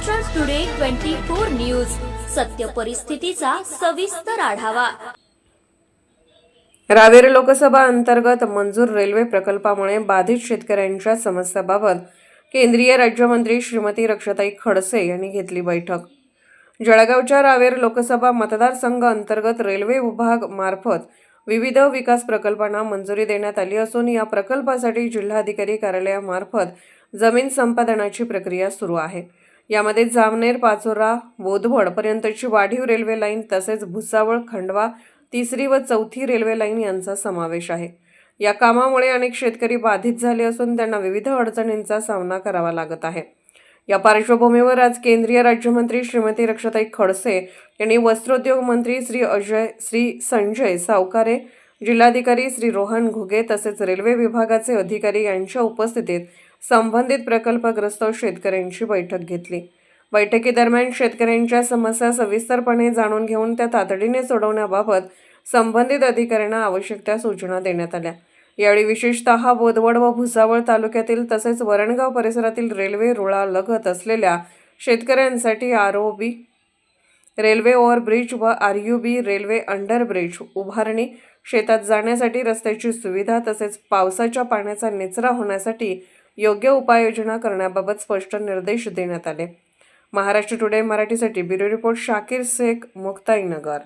Maharashtra today 24 news, सत्य परिस्थितीचा सविस्तर आढावा। रावेर लोकसभा अंतर्गत मंजूर रेल्वे प्रकल्पामुळे बाधित शेतकऱ्यांच्या समस्याबाबत केंद्रीय राज्यमंत्री श्रीमती रक्षाताई खडसे यांनी घेतली बैठक। जळगावच्या रावेर लोकसभा मतदारसंघ अंतर्गत रेल्वे विभाग मार्फत विविध विकास प्रकल्पांना मंजुरी देण्यात आली असून या प्रकल्पासाठी जिल्हाधिकारी कार्यालयामार्फत जमीन संपादनाची प्रक्रिया सुरू आहे। यामध्ये जामनेर पाचोरा बोदवड पर्यंतची वाढीव रेल्वे लाईन तसेच भुसावळ खंडवा तिसरी व चौथी रेल्वे लाईन यांचा समावेश आहे। या कामामुळे अनेक शेतकरी बाधित झाले असून त्यांना विविध अडचणींचा सामना करावा लागत आहे। या पार्श्वभूमीवर आज केंद्रीय राज्यमंत्री श्रीमती रक्षाताई खडसे यांनी वस्त्रोद्योग मंत्री श्री संजय सावकारे, जिल्हाधिकारी श्री रोहन घुगे तसेच रेल्वे विभागाचे अधिकारी यांच्या उपस्थितीत संबंधित प्रकल्पग्रस्त शेतकऱ्यांची बैठक घेतली। बैठकीदरम्यान शेतकऱ्यांच्या समस्या सविस्तरपणे जाणून घेऊन त्या तातडीने सोडवण्याबाबत संबंधित अधिकाऱ्यांना आवश्यक त्या सूचना देण्यात आल्या। यावेळी विशेषतः बोदवड व भुसावळ तालुक्यातील तसेच वरणगाव परिसरातील रेल्वे रुळालगत असलेल्या शेतकऱ्यांसाठी आरओबी रेल्वे ओव्हरब्रिज व आरयूबी रेल्वे अंडरब्रिज उभारणी, शेतात जाण्यासाठी रस्त्याची सुविधा तसेच पावसाच्या पाण्याचा निचरा होण्यासाठी योग्य उपाययोजना करण्याबाबत स्पष्ट निर्देश देण्यात आले। महाराष्ट्र टुडे मराठीसाठी ब्युरो रिपोर्ट शाकीर शेख, मुक्ताईनगर।